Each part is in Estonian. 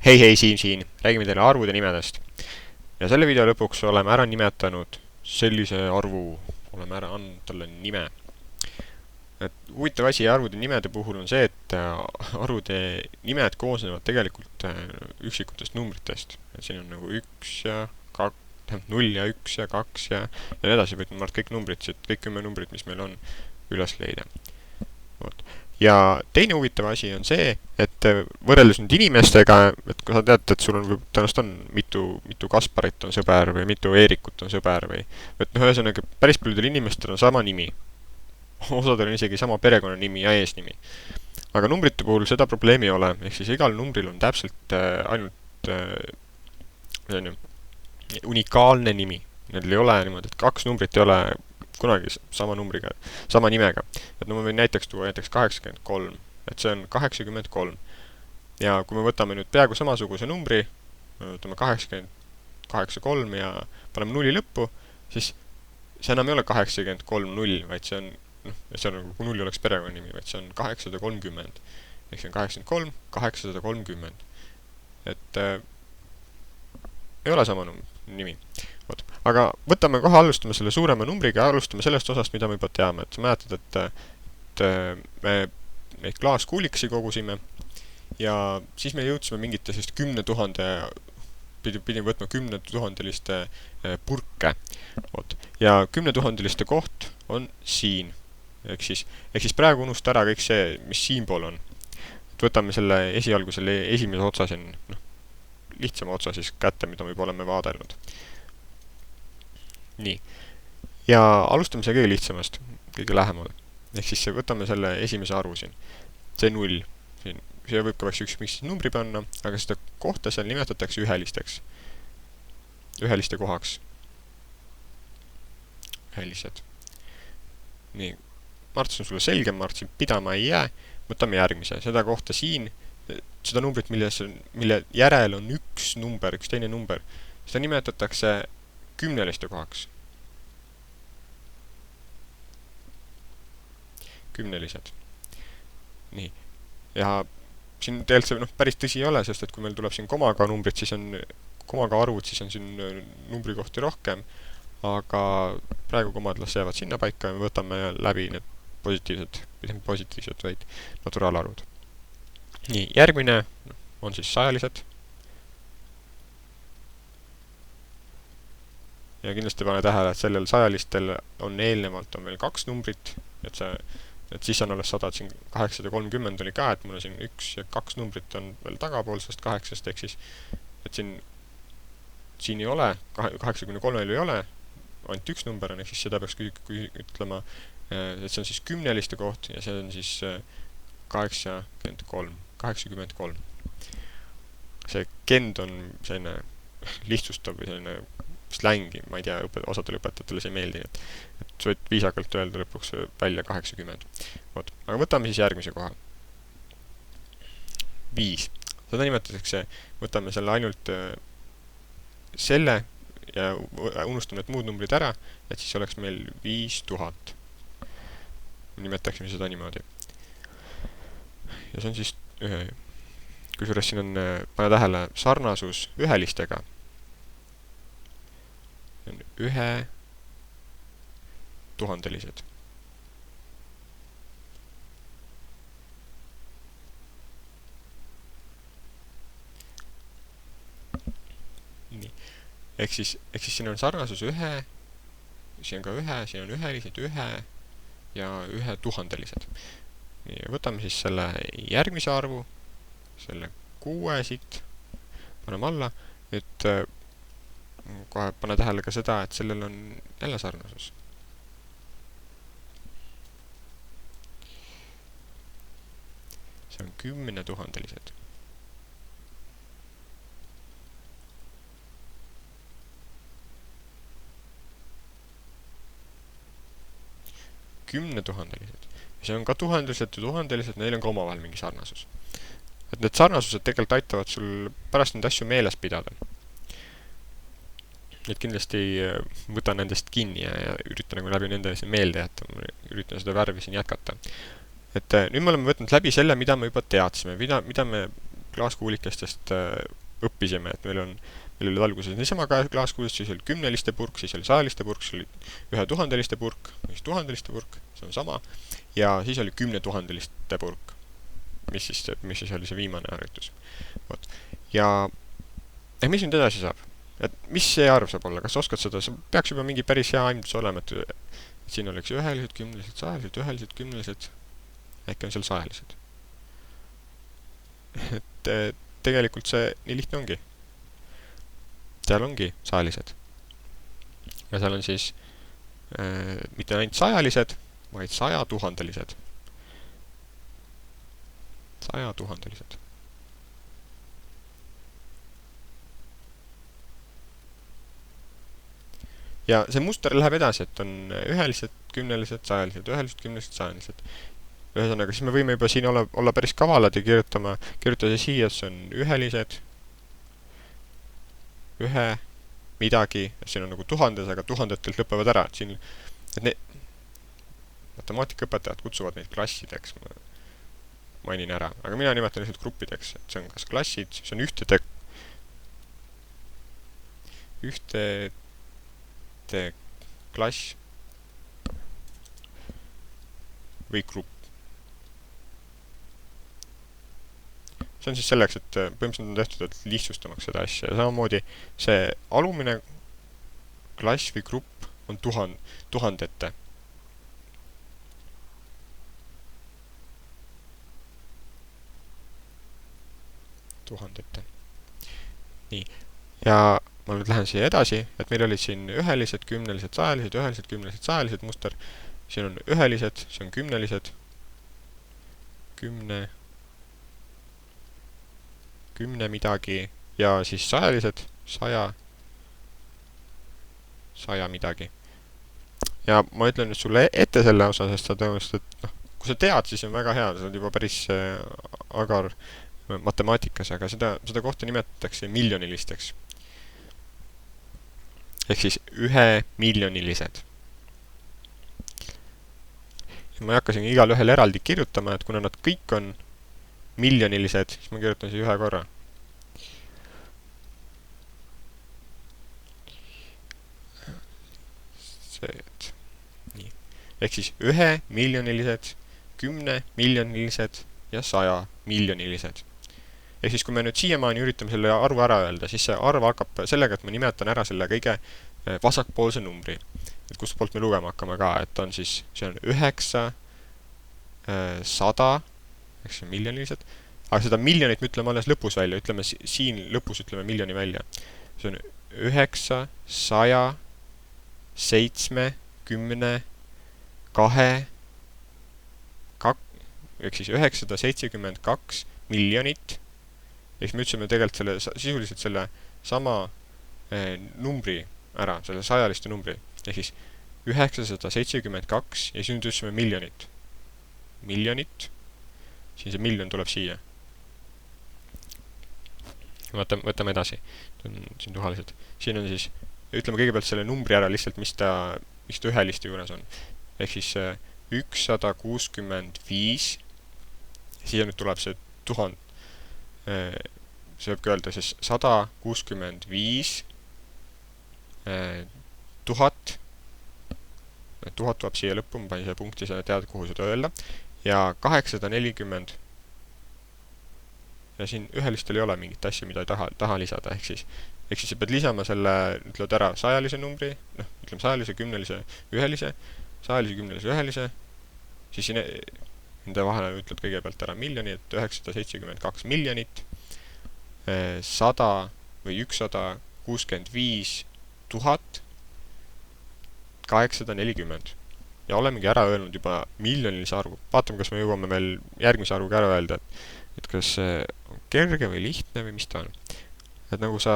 Hei, Siim siin, räägime teile arvude nimedest. Ja selle video lõpuks oleme ära nimetanud sellise arvu, oleme ära andnud talle nime. Et huvitav asi arvude nimede puhul on see, et arvude nimed koosnevad tegelikult üksikutest numbritest. Et siin on nagu 1 ja 2, 0 ja 1 ja 2 ja nii edasi, võtame kõik numbrid, kõik 10 numbrit, mis meil on, üles leida. Ja teine huvitav asi on see, et võrreldes nüüd inimestega, et kui sa tead, et sul on, tõenäoliselt on mitu Kasparit on sõber või mitu Eerikut on sõber või et ühesõnaga päris paljudel inimestel on sama nimi. Osadel on isegi sama perekonnanimi ja eesnimi. Aga numbrite puhul seda probleemi ei ole, ehk siis igal numbril on täpselt ainult unikaalne nimi. Neil ei ole niimoodi, et kaks numbrit ei ole kunagi sama numbriga, sama nimega. Et no ma võin näiteks tuua näiteks 83, et see on 83. Ja kui me võtame nüüd peaaegu samasuguse numbri, võtame 83 ja paneme 0 lõppu, siis see enam ei ole 83-0, vaid see on, see on kui 0 oleks perekonnanimi, vaid see on 830. Ehk see on 83, 830. Et ei ole sama nimi. Aga võtame kohe, alustame selle suurema numbriga ja alustame sellest osast, mida me juba teame. Et sa mäletad, et me neid klaaskuuliksi kogusime ja siis me jõudsime mingite 10 000, pidime võtma 10 000 purke. Ja 10 000 koht on siin. Ehk siis praegu unusta ära kõik see, mis siinpool on. Et võtame selle esialgu selle esimese otsa siin, lihtsama otsa siis kätte, mida me juba oleme vaadelnud. Nii. Ja alustame see kõige lihtsamast, kõige lähemal. Ehk siis võtame selle esimese arvu siin. See 0. Siia võib ka ükskõik numbri panna, aga seda kohta seal nimetatakse ühelisteks. Üheliste kohaks. Ühelised. Nii. Marts on sulle selge, Marts siin pidama ei jää. Võtame järgmise. Seda kohta siin, seda numbrit, mille järel on üks number, üks teine number, seda nimetatakse kümneliste kohaks. Kümnelised. Nii. Ja siin tegelikult see päris tõsi ei ole, sest et kui meil tuleb siin komaga numbrid, siis on komaga arvud, siis on siin numbri kohti rohkem, aga praegu komad las jäävad sinna paika ja me võtame läbi need positiivsed, vaid naturaalarvud. Nii, järgmine on siis sajalised. Ja kindlasti pane tähele, et sellel sajalistel on eelnevalt on veel kaks numbrit, et siis on alles 100, et siin 830 oli ka, et mul on siin 1 ja 2 numbrit on veel tagapoolsest 8, ehk siis, et siin ei ole, 83 ei ole, ainult üks number on, ehk siis seda peaks ütlema, et see on siis kümneliste koht ja see on siis 83. See kend on selline lihtsustav või selline slängi, ma ei tea, osadele õpetajatele see ei meeldi, et sa võid viisakalt öelda lõpuks välja 80. Aga võtame siis järgmise koha. 5. Seda nimetatakse, võtame selle ainult selle ja unustame need muud numbrid ära, et siis oleks meil 5000. Nimetaksime seda niimoodi. Ja see on siis kusjuures siin on, pane tähele, sarnasus ühelistega. Ühe tuhandelised. Nii. Ehk siis siin on sarnasus ühe, siin on ka ühe, siin on ühelised, ühe ja ühe tuhandelised. Nii, võtame siis selle järgmise arvu, selle 6 siit, paneme alla, et kohe pane tähele ka seda, et sellel on jälle sarnasus. See on 10 000-lised. See on ka tuhandelised ja tuhandelised, neil on ka omavahel mingi sarnasus. Et need sarnasused tegelikult aitavad sul pärast neid asju meeles pidada. Et kindlasti võtan nendest kinni ja üritan nagu läbi nende meelde jätta, üritan seda värvi siin jätkata. Et nüüd me oleme võtnud läbi selle, mida me juba teadsime, mida me klaaskuulikestest õppisime, et meil olid alguses niisama klaaskuulist, siis oli 10-liste purk, siis oli 100-liste purk, siis oli 1000-liste purk, siis 1000-liste purk, see on sama, ja siis oli 10 000-liste purk, mis siis oli see viimane harjutus. Vot. Ja mis nüüd edasi saab? Et mis see arv saab olla? Kas oskad seda? See peaks juba mingi päris hea aimdus olema, et siin oleks ühelised, kümnelised, sajalised, ühelised, kümnelised, äkki on seal sajalised. Et tegelikult see nii lihtne ongi. Seal ongi sajalised. Ja seal on siis mitte ainult sajalised, vaid 100 000-lised. 100 000-lised. Ja see muster läheb edasi, et on ühelised, kümnelised, sajalised, ühelised, kümnelised, sajalised. Ühesõnaga, siis me võime juba siin olla päris kavalad ja kirjutada siia, et see on ühelised, ühe midagi, siin on nagu tuhandes, aga tuhandetelt lõpevad ära, et siin, matemaatikaõpetajad kutsuvad neid klassideks, ma mainin ära, aga mina nimetan lihtsalt gruppideks, et see on kas klassid, see on ühtede klass või grupp. See on siis selleks, et põhimõtteliselt on tehtud, et lihtsustamaks seda asja. Ja samamoodi see alumine klass või grupp on tuhandete. Nii. Ja ma nüüd lähen siia edasi, et meil olid siin ühelised, kümnelised, sajalised, ühelised, kümnelised, sajalised muster. Siin on ühelised, see on kümnelised, kümne midagi ja siis sajalised, saja midagi. Ja ma ütlen nüüd sulle ette selle osa, sest sa tõenäoliselt, et kui sa tead, siis on väga hea, sa oled juba päris agar matemaatikas, aga seda kohta nimetatakse miljonilisteks. Ehk siis 1 miljonilised. Ja ma ei hakka siin igal ühel eraldi kirjutama, et kuna nad kõik on miljonilised, siis ma kirjutan siia ühe korra. Nii. Ehk siis 1 miljonilised, 10 miljonilised ja 100 miljonilised. Ehk siis, kui me nüüd siiamaani üritame selle arvu ära öelda, siis see arv hakkab sellega, et ma nimetan ära selle kõige vasakpoolse numbri. Et kust poolt me lugema hakkame ka, et on siis, see on 9, 100, ehk see on miljonilised, aga seda miljonit me ütleme alles lõpus välja, ütleme siin lõpus ütleme miljoni välja. See on 9, 100, 7, 10, 2, ehk siis 972 miljonit. Ehk me ütlesime tegelikult sisuliselt selle sama numbri ära, selle sajaliste numbri. Ehk siis 972 ja siin ütlesime miljonit. Miljonit. Siin see miljon tuleb siia. Võtame edasi. Siin tuhalised. Siin on siis, ütleme kõigepealt selle numbri ära lihtsalt, mis ta üheliste juures on. Ehk siis 165. Siia nüüd tuleb see 1000. See võibki öelda siis 165 000. 1000 tuleb siia lõppu, ma panin siia punkti, sa tead, kuhu seda öelda. Ja 840. Ja siin ühelistel ei ole mingit asja, mida ei taha lisada. Ehk siis sa pead lisama selle, ütled ära sajalise numbri, ütleme sajalise, kümnelise, ühelise, sajalise, kümnelise, ühelise, siis siin nende vahele ütled kõigepealt ära miljoni, et 972 miljonit, 100 või 165 000 840. Ja olemegi ära öelnud juba miljonilise arvu. Vaatame, kas me jõuame veel järgmise arvuga ära öelda, et kas see on kerge või lihtne või mis ta on. Et nagu sa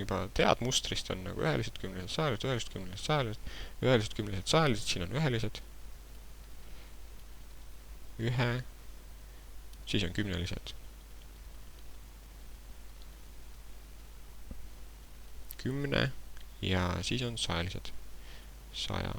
juba tead mustrist, on nagu ühelised, kümnelised, sajalised, ühelised, kümnelised, sajalised, ühelised, kümnelised, sajalised, siin on ühelised, ühe, siis on kümnelised, 10 ja siis on sajalised, 100.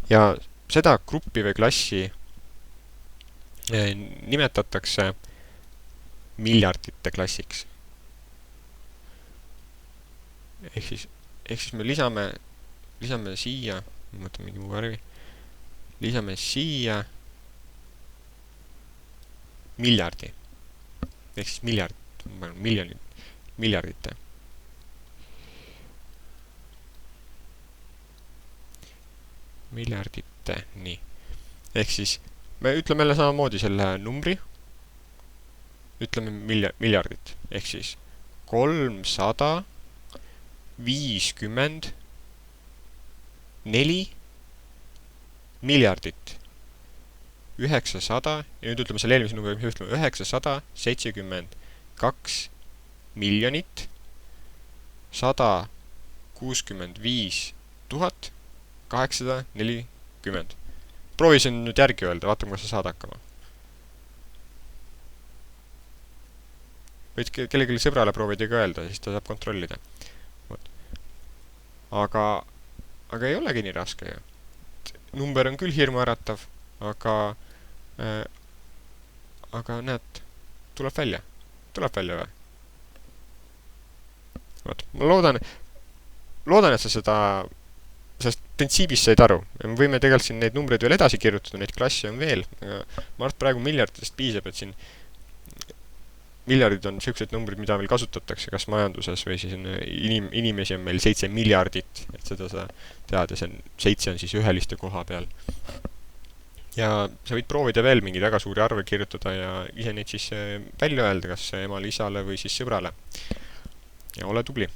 Ja seda gruppi või klassi nimetatakse miljardite klassiks. ehk siis me lisame siia, ma mõtlen mingi muu värvi, lisame siia miljardi. Ehk siis miljardite. Miljardite, nii. Ehk siis me ütleme jälle samamoodi selle numbri, ütleme miljardit, ehk siis 354 miljardit 900, ja nüüd ütleme selle eelmise numbri, ütleme 972 miljonit 165 840. Proovi siin nüüd järgi öelda, vaatame, kas sa saad hakkama. Võid kellelegi sõbrale proovida ka öelda, siis ta saab kontrollida. Aga ei olegi nii raske ju. Number on küll hirmuäratav, aga näed, tuleb välja või? Ma loodan, et sa seda, sest printsiibist said aru. Me võime tegelikult siin neid numbreid veel edasi kirjutada, neid klasse on veel. Aga ma arvan, praegu miljarditest piisab, et siin miljardid on sellised numbrid, mida meil kasutatakse kas majanduses või siis inimesi on meil 7 miljardit, et seda sa tead, ja 7 on siis üheliste koha peal. Ja sa võid proovida veel mingeid väga suuri arve kirjutada ja ise neid siis välja öelda, kas emale, isale või siis sõbrale. Ja ole tubli!